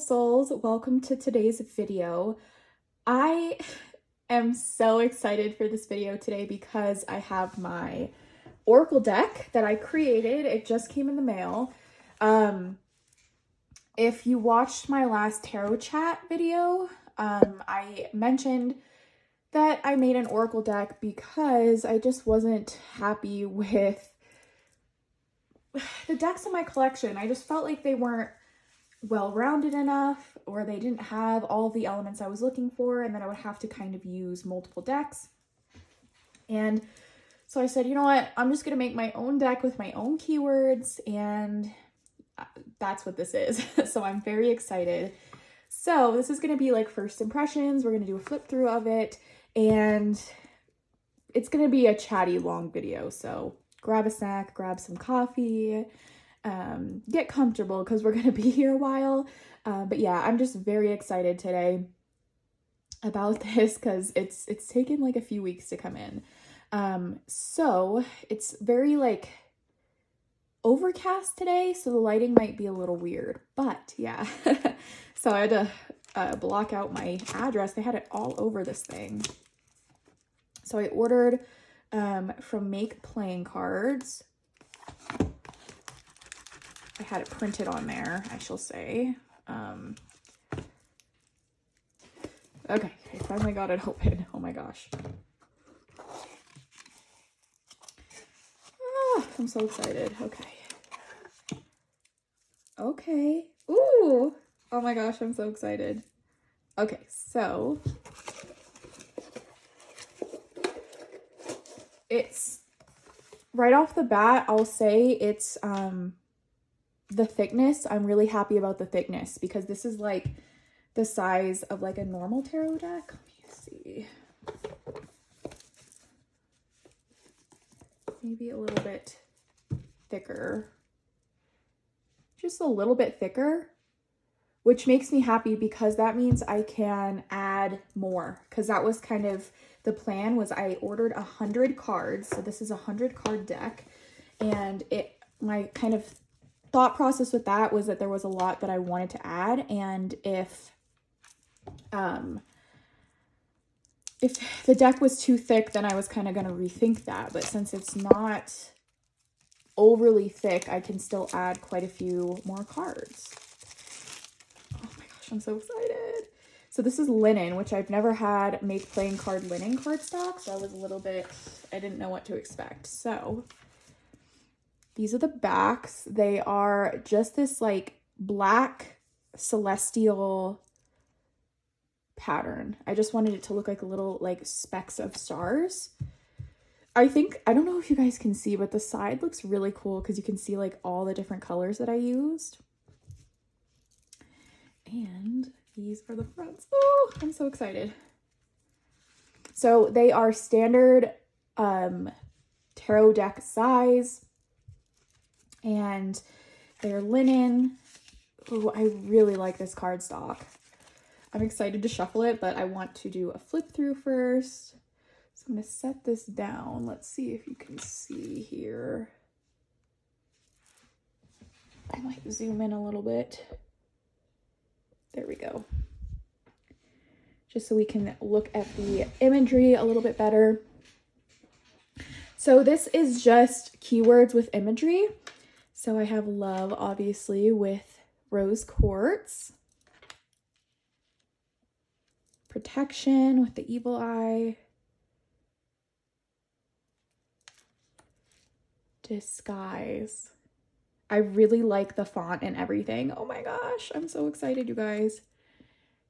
souls, welcome to today's video. I am so excited for this video today because I have my oracle deck that I created. It just came in the mail. If you watched my last tarot chat video, I mentioned that I made an oracle deck because I just wasn't happy with the decks in my collection. I just felt like they weren't well-rounded enough, or they didn't have all the elements I was looking for, and then I would have to kind of use multiple decks. And so I said, you know what, I'm just gonna make my own deck with my own keywords, and that's what this is. So I'm very excited. So this is gonna be like first impressions. We're gonna do a flip through of it, and it's gonna be a chatty long video, so grab a snack, grab some coffee, get comfortable because we're gonna be here a while. But yeah, I'm just very excited today about this because it's taken like a few weeks to come in. So it's very like overcast today, so the lighting might be a little weird, but yeah. So I had to block out my address. They had it all over this thing. So I ordered from Make Playing Cards. I had it printed on there, I shall say. Okay, I finally got it open. Oh my gosh. I'm so excited. Okay. Okay. Ooh. Oh my gosh, I'm so excited. Okay, so it's right off the bat, I'll say it's the thickness. I'm really happy about the thickness because this is like the size of like a normal tarot deck. Let me see. Maybe a little bit thicker. Just a little bit thicker, which makes me happy because that means I can add more, because that was kind of the plan. Was I ordered 100 cards. So this is a 100 card deck, and my kind of thought process with that was that there was a lot that I wanted to add, and if the deck was too thick, then I was kind of going to rethink that. But since it's not overly thick, I can still add quite a few more cards. Oh my gosh, I'm so excited. So this is linen, which I've never had Make Playing Card linen cardstock, so I was a little bit, I didn't know what to expect. So these are the backs. They are just this like black celestial pattern. I just wanted it to look like a little like specks of stars. I don't know if you guys can see, but the side looks really cool because you can see like all the different colors that I used. And these are the fronts. Oh, I'm so excited. So they are standard tarot deck size, and they're linen. Oh, I really like this cardstock. I'm excited to shuffle it, but I want to do a flip through first. So I'm going to set this down. Let's see if you can see here. I might zoom in a little bit. There we go. Just so we can look at the imagery a little bit better. So this is just keywords with imagery. So I have love, obviously, with rose quartz. Protection with the evil eye. Disguise. I really like the font and everything. Oh my gosh, I'm so excited, you guys.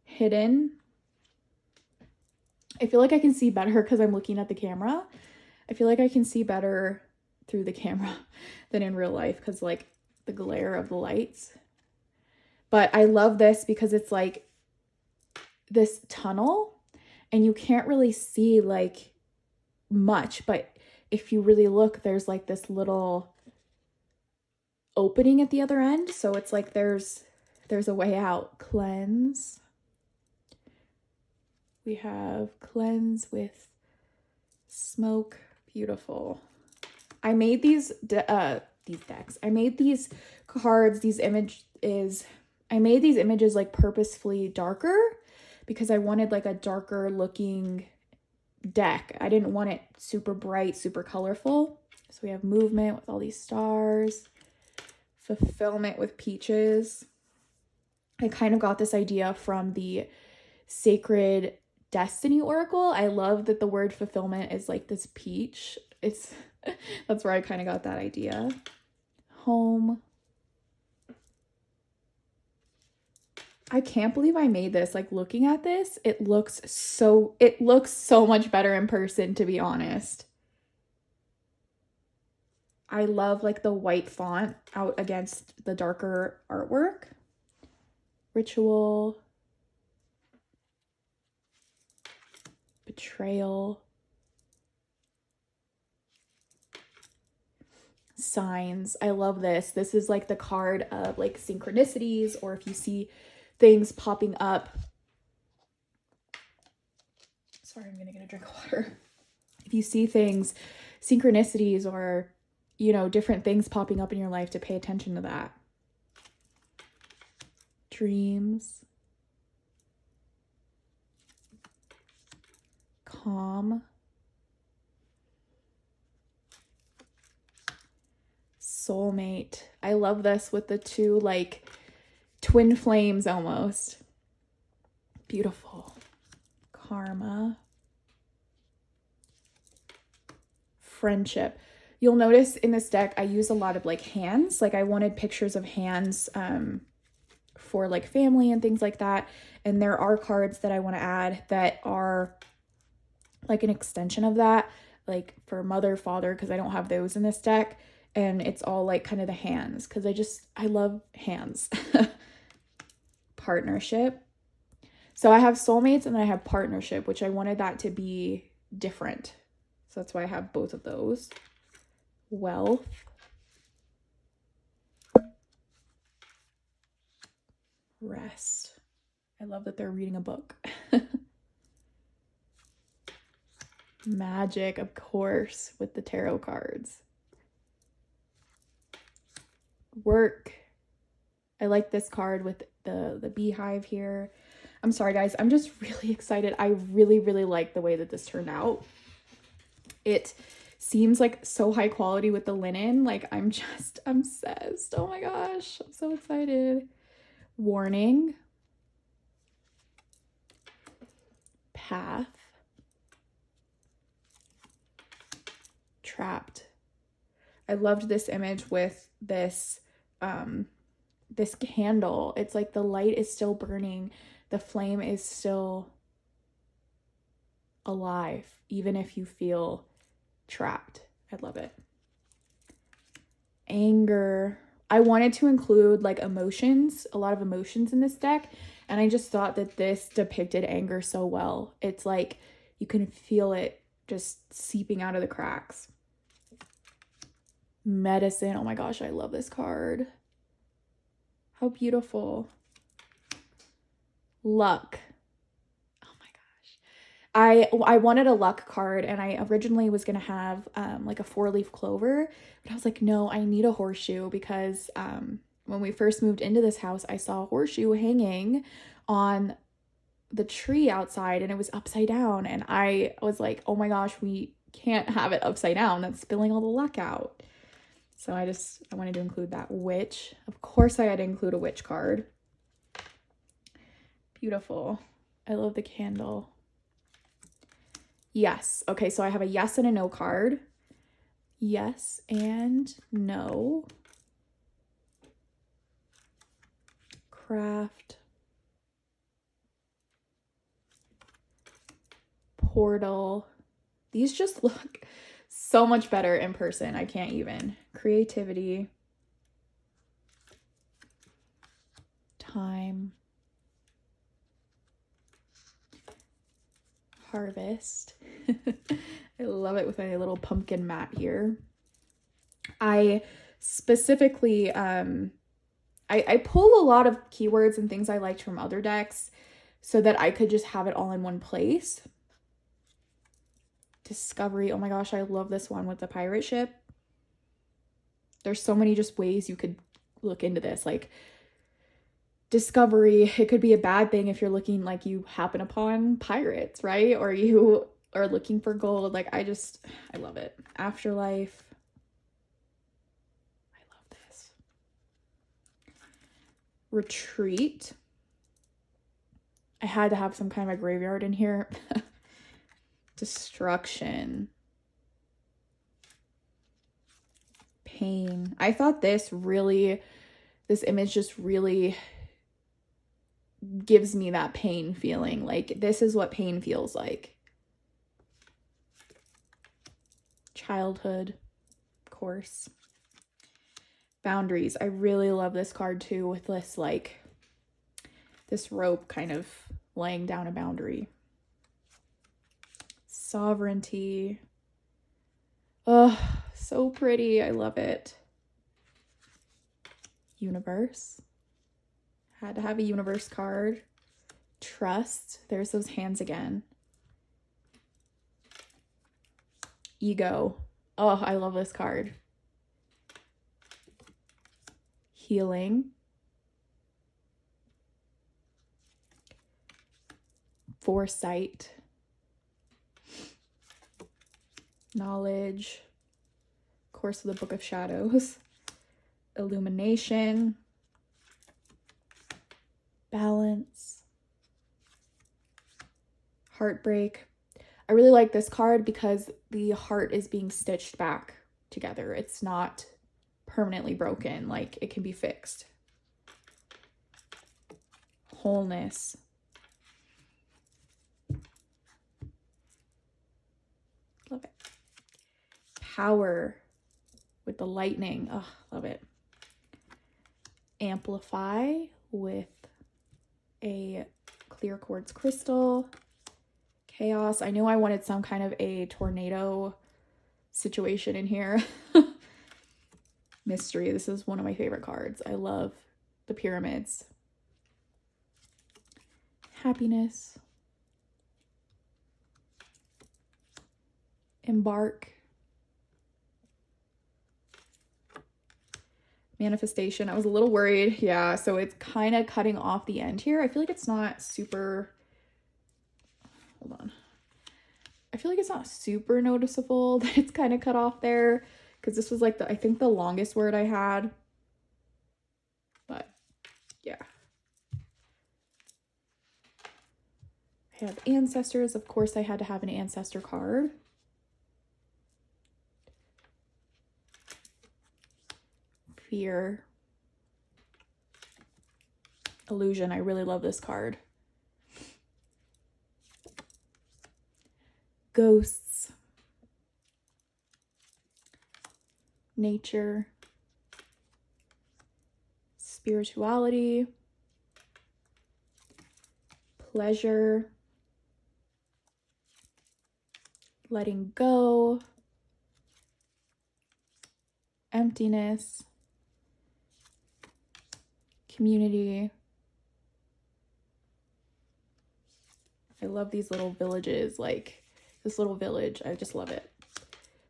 Hidden. I feel like I can see better because I'm looking at the camera. I feel like I can see better through the camera than in real life because like the glare of the lights. But I love this because it's like this tunnel and you can't really see like much, but if you really look, there's like this little opening at the other end, so it's like there's a way out. Cleanse. We have cleanse with smoke. Beautiful. I made these decks. I made these cards, these images I made these images like purposefully darker because I wanted like a darker looking deck. I didn't want it super bright, super colorful. So we have movement with all these stars, fulfillment with peaches. I kind of got this idea from the Sacred Destiny Oracle. I love that the word fulfillment is like this peach. It's that's where I kind of got that idea. Home. I can't believe I made this. Like, looking at this, it looks so much better in person, to be honest. I love like the white font out against the darker artwork. Ritual. Betrayal. Signs. I love this. This is like the card of like synchronicities, or if you see things popping up. Sorry, I'm gonna get a drink of water. If you see things, synchronicities, or, you know, different things popping up in your life, to pay attention to that. Dreams. Calm. Soulmate. I love this with the two like twin flames almost. Beautiful. Karma. Friendship. You'll notice in this deck I use a lot of like hands. Like, I wanted pictures of hands for like family and things like that. And there are cards that I want to add that are like an extension of that, like for mother, father, because I don't have those in this deck. And it's all like kind of the hands, because I love hands. Partnership. So I have soulmates and then I have partnership, which I wanted that to be different. So that's why I have both of those. Wealth. Rest. I love that they're reading a book. Magic, of course, with the tarot cards. Work. I like this card with the beehive here. I'm sorry, guys. I'm just really excited. I really, really like the way that this turned out. It seems like so high quality with the linen. Like, I'm obsessed. Oh my gosh. I'm so excited. Warning. Path. Trapped. I loved this image with this this candle. It's like the light is still burning, the flame is still alive, even if you feel trapped. I love it. Anger. I wanted to include like emotions, a lot of emotions in this deck, and I just thought that this depicted anger so well. It's like you can feel it just seeping out of the cracks. Medicine. Oh my gosh, I love this card. How beautiful. Luck. Oh my gosh. I wanted a luck card, and I originally was going to have like a 4-leaf clover, but I was like, no, I need a horseshoe, because when we first moved into this house, I saw a horseshoe hanging on the tree outside, and it was upside down, and I was like, oh my gosh, we can't have it upside down. That's spilling all the luck out. So I wanted to include that. Witch. Of course I had to include a witch card. Beautiful. I love the candle. Yes. Okay, so I have a yes and a no card. Yes and no. Craft. Portal. These just look so much better in person. I can't even. Creativity. Time. Harvest. I love it with a little pumpkin mat here. I specifically, I pull a lot of keywords and things I liked from other decks so that I could just have it all in one place. Discovery. Oh my gosh, I love this one with the pirate ship. There's so many just ways you could look into this. Like, discovery. It could be a bad thing if you're looking, like you happen upon pirates, right? Or you are looking for gold. Like I love it. Afterlife. I love this. Retreat. I had to have some kind of a graveyard in here. Destruction. Pain. I thought this image just really gives me that pain feeling. Like this is what pain feels like. Childhood, of course. Boundaries. I really love this card too, with this like this rope kind of laying down a boundary. Sovereignty. Oh, so pretty. I love it. Universe. Had to have a universe card. Trust. There's those hands again. Ego. Oh, I love this card. Healing. Foresight. Knowledge. Of course, the Book of Shadows. Illumination. Balance. Heartbreak. I really like this card because the heart is being stitched back together. It's not permanently broken. Like it can be fixed. Wholeness. Love it. Power with the lightning. Oh, love it. Amplify with a clear quartz crystal. Chaos. I knew I wanted some kind of a tornado situation in here. Mystery. This is one of my favorite cards. I love the pyramids. Happiness. Embark. Manifestation. I was a little worried. Yeah, so it's kind of cutting off the end here. I feel like it's not super... Hold on. I feel like it's not super noticeable that it's kind of cut off there, because this was like I think the longest word I had. But yeah. I have ancestors. Of course, I had to have an ancestor card. Fear. Illusion. I really love this card. Ghosts. Nature. Spirituality. Pleasure. Letting go. Emptiness. Community. I love these little villages, like this little village. I just love it.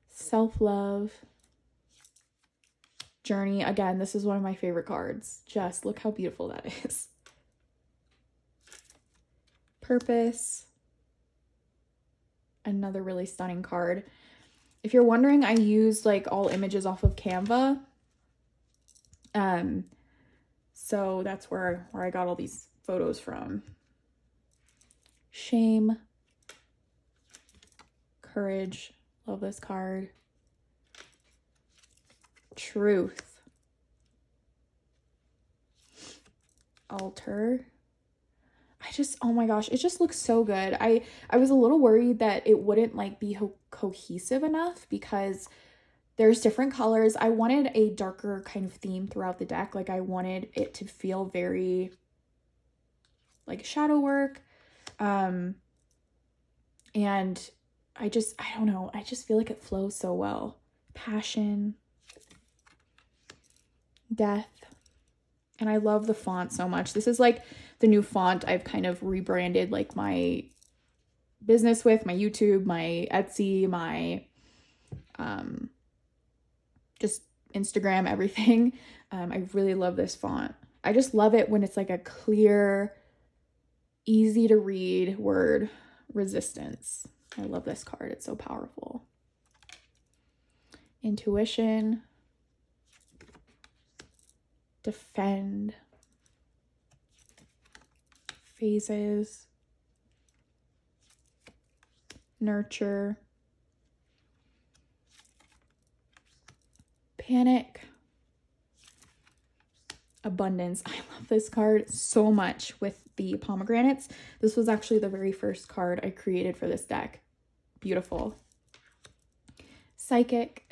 Self-love. Journey. Again, this is one of my favorite cards. Just look how beautiful that is. Purpose. Another really stunning card. If you're wondering, I used like all images off of Canva. So that's where I got all these photos from. Shame. Courage. Love this card. Truth. Altar. Oh my gosh, it just looks so good. I was a little worried that it wouldn't like be cohesive enough because there's different colors. I wanted a darker kind of theme throughout the deck. Like I wanted it to feel very like shadow work. And I don't know. I just feel like it flows so well. Passion. Death. And I love the font so much. This is like the new font I've kind of rebranded like my business with, my YouTube, my Etsy, my just Instagram, everything. I really love this font. I just love it when it's like a clear, easy to read word, resistance. I love this card. It's so powerful. Intuition. Defend. Phases. Nurture. Panic. Abundance. I love this card so much with the pomegranates. This was actually the very first card I created for this deck. Beautiful. Psychic.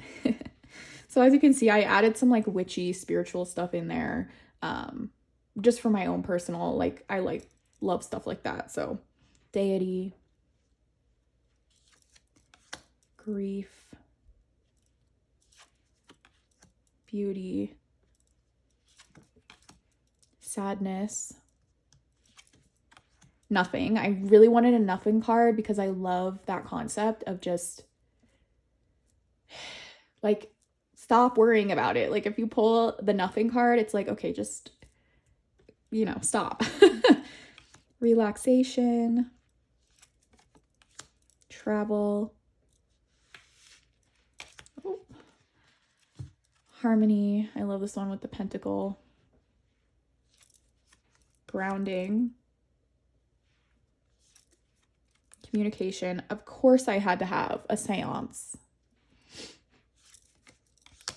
So as you can see, I added some like witchy spiritual stuff in there, just for my own personal, like I love stuff like that. So deity, grief, beauty, sadness, nothing. I really wanted a nothing card because I love that concept of just like stop worrying about it. Like if you pull the nothing card, it's like, okay, just, you know, stop. Relaxation, travel, harmony. I love this one with the pentacle. Grounding. Communication. Of course I had to have a seance.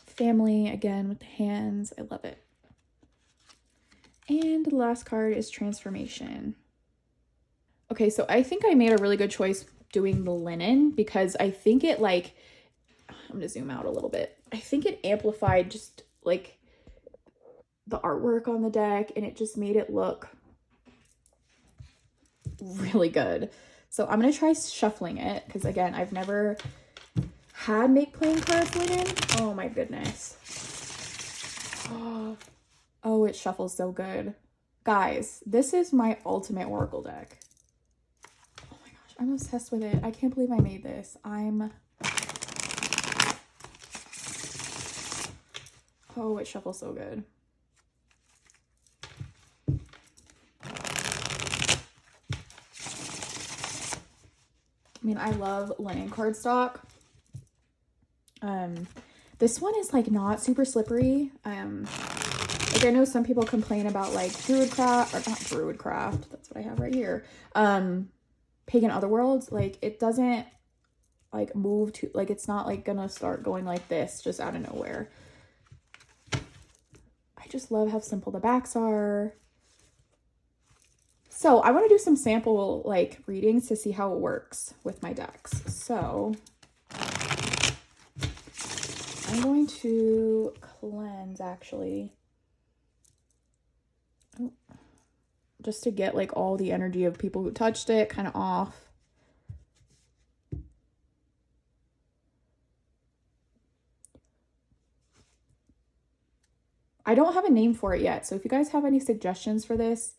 Family, again, with the hands. I love it. And the last card is transformation. Okay, so I think I made a really good choice doing the linen because I think it like, I'm gonna zoom out a little bit. I think it amplified just like the artwork on the deck and it just made it look really good. So I'm gonna try shuffling it because again, I've never had make playing cards linen. Oh my goodness. Oh, it shuffles so good. Guys, this is my ultimate oracle deck. Oh my gosh, I'm obsessed with it. I can't believe I made this. Oh, it shuffles so good. I mean, I love linen cardstock. This one is like not super slippery. Like I know some people complain about like Druidcraft, or not Druidcraft, that's what I have right here. Pagan Otherworlds, like it doesn't like move to, like it's not like gonna start going like this just out of nowhere. I just love how simple the backs are. So I want to do some sample like readings to see how it works with my decks. So I'm going to cleanse actually. Oh, just to get like all the energy of people who touched it kind of off. I don't have a name for it yet, so if you guys have any suggestions for this,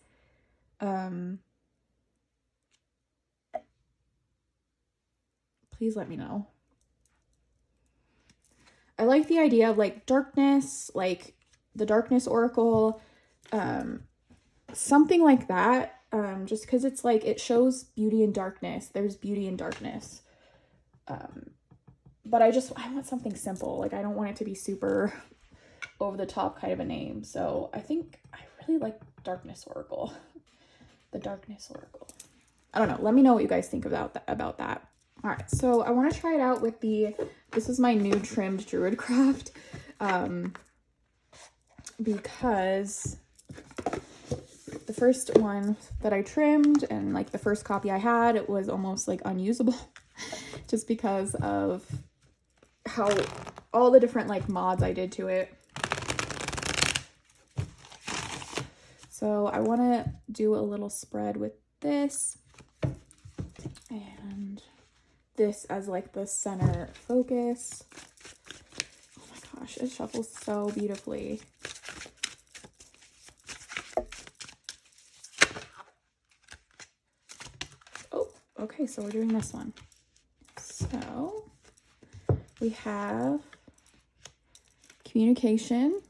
please let me know. I like the idea of like darkness, like the darkness oracle, something like that, just because it's like it shows beauty in darkness. There's beauty in darkness, but I want something simple. Like I don't want it to be super over the top kind of a name. So I think I really like darkness oracle. The darkness oracle. I don't know. Let me know what you guys think about that. All right, so I want to try it out with this is my new trimmed Druidcraft, because the first one that I trimmed and like the first copy I had, it was almost like unusable just because of how all the different like mods I did to it. So I want to do a little spread with this and this as like the center focus. Oh my gosh, it shuffles so beautifully. Oh, okay, so we're doing this one. So we have communication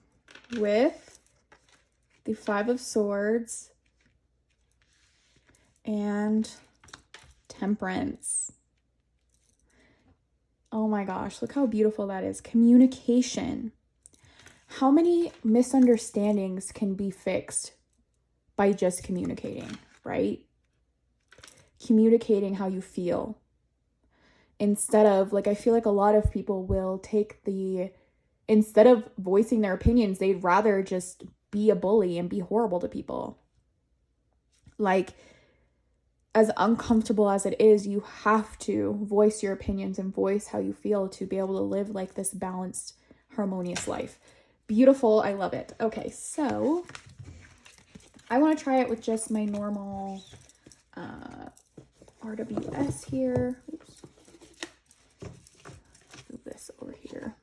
with the Five of Swords, and Temperance. Oh my gosh, look how beautiful that is. Communication. How many misunderstandings can be fixed by just communicating, right? Communicating how you feel. Instead of, like, I feel like a lot of people will take instead of voicing their opinions, they'd rather just be a bully and be horrible to people. Like, as uncomfortable as it is, you have to voice your opinions and voice how you feel to be able to live like this balanced, harmonious life. Beautiful. I love it. Okay, so I want to try it with just my normal RWS here. Oops. Move this over here.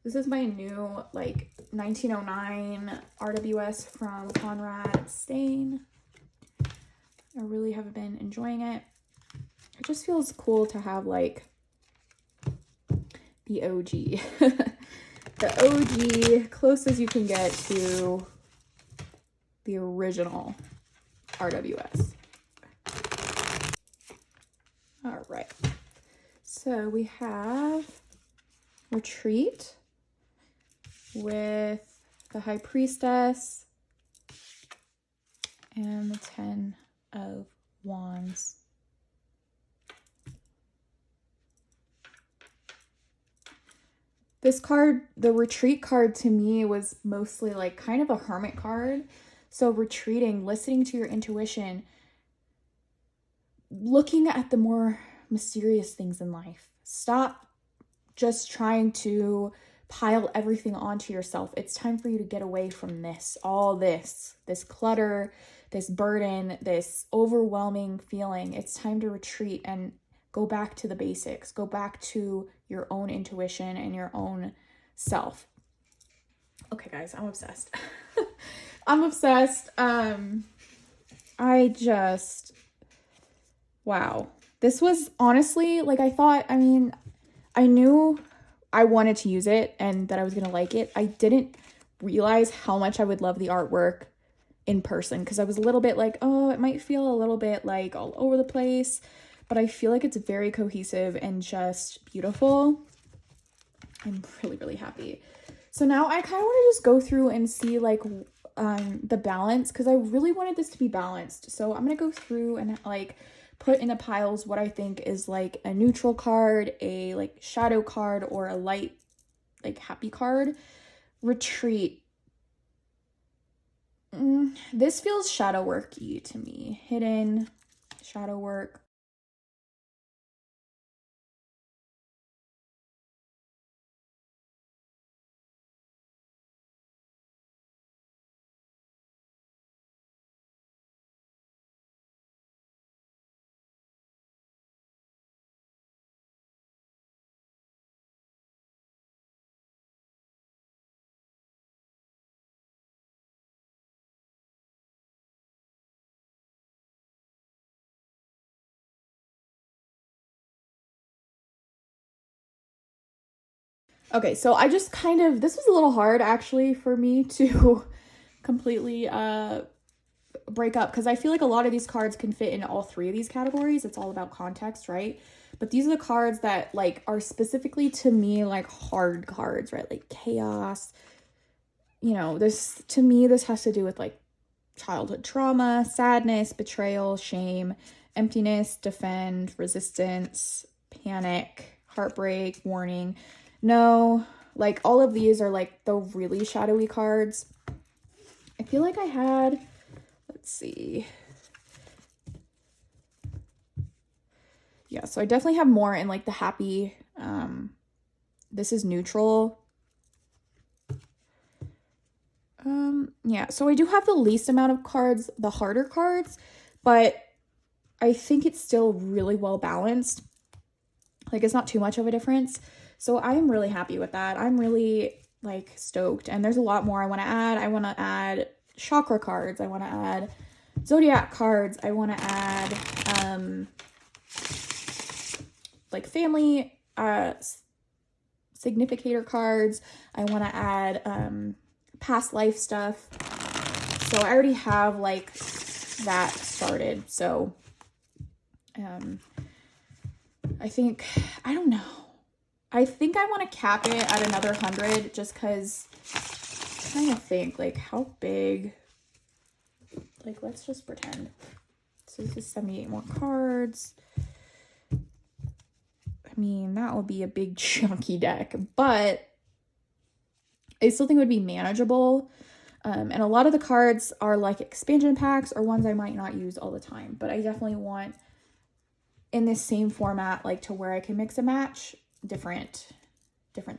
This is my new, like, 1909 RWS from Conrad Stain. I really have been enjoying it. It just feels cool to have, like, the OG. The OG, close as you can get to the original RWS. All right. So we have Retreat with the High Priestess and the 10 of Wands. This card, the Retreat card, to me was mostly like kind of a hermit card. So retreating, listening to your intuition, looking at the more mysterious things in life. Stop just trying to pile everything onto yourself. It's time for you to get away from all this clutter, this burden, this overwhelming feeling. It's time to retreat and go back to the basics. Go back to your own intuition and your own self. Okay, guys, I'm obsessed. I'm obsessed. Wow. This was honestly, like, I knew I wanted to use it and that I was going to like it. I didn't realize how much I would love the artwork in person, because I was a little bit like, oh, it might feel a little bit like all over the place, but I feel like it's very cohesive and just beautiful. I'm really, really happy. So now I kind of want to just go through and see, like, the balance, because I really wanted this to be balanced. So I'm going to go through and, like, put in the piles what I think is, like, a neutral card, a, like, shadow card, or a light, like, happy card. Retreat. This feels shadow worky to me. Hidden, shadow work. Okay, so I just this was a little hard actually for me to completely break up, because I feel like a lot of these cards can fit in all three of these categories. It's all about context, right? But these are the cards that, like, are specifically to me, like, hard cards, right? Like chaos. You know, to me, this has to do with, like, childhood trauma, sadness, betrayal, shame, emptiness, defend, resistance, panic, heartbreak, warning. No, like, all of these are, like, the really shadowy cards. I feel like I had, let's see. Yeah, so I definitely have more in, like, the happy. This is neutral. Yeah, so I do have the least amount of cards, the harder cards, but I think it's still really well balanced. Like, it's not too much of a difference. So I'm really happy with that. I'm really, like, stoked. And there's a lot more I want to add. I want to add chakra cards. I want to add zodiac cards. I want to add, like, family significator cards. I want to add past life stuff. So I already have like that started. So I think, I don't know. I think I want to cap it at another 100 just because I'm trying to think like how big, like let's just pretend. So this is 78 more cards. I mean, that will be a big chunky deck, but I still think it would be manageable. And a lot of the cards are like expansion packs or ones I might not use all the time, but I definitely want in this same format, like to where I can mix and match different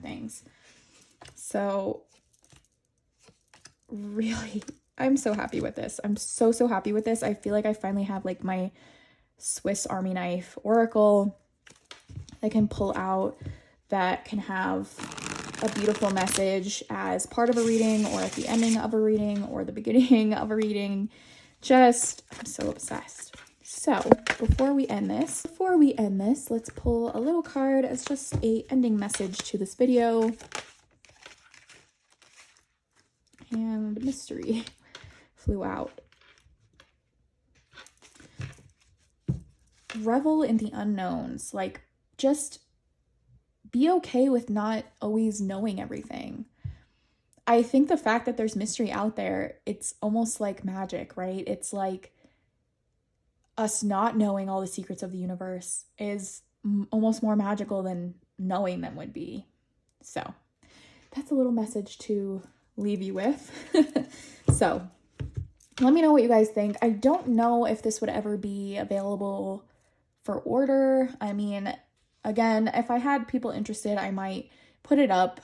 things. So really, I'm so happy with this. I'm so happy with this. I feel like I finally have like my Swiss Army knife oracle I can pull out that can have a beautiful message as part of a reading or at the ending of a reading or the beginning of a reading. Just, I'm so obsessed. So before we end this, let's pull a little card as just a ending message to this video. And mystery flew out. Revel in the unknowns. Like, just be okay with not always knowing everything. I think the fact that there's mystery out there, it's almost like magic, right? It's like us not knowing all the secrets of the universe is almost more magical than knowing them would be. So that's a little message to leave you with. So let me know what you guys think. I don't know if this would ever be available for order. I mean, again, if I had people interested, I might put it up.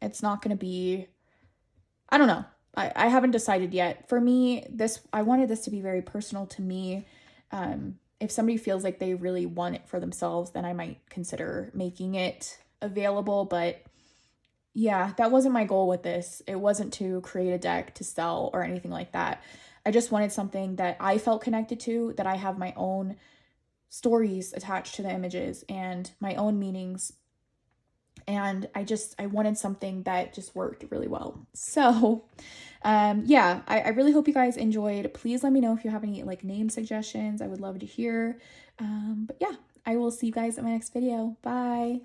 It's not going to be, I don't know. I haven't decided yet. For me, I wanted this to be very personal to me. If somebody feels like they really want it for themselves, then I might consider making it available. But yeah, that wasn't my goal with this. It wasn't to create a deck to sell or anything like that. I just wanted something that I felt connected to, that I have my own stories attached to the images and my own meanings. And I wanted something that just worked really well. So yeah, I really hope you guys enjoyed. Please let me know if you have any like name suggestions. I would love to hear. But yeah, I will see you guys in my next video. Bye.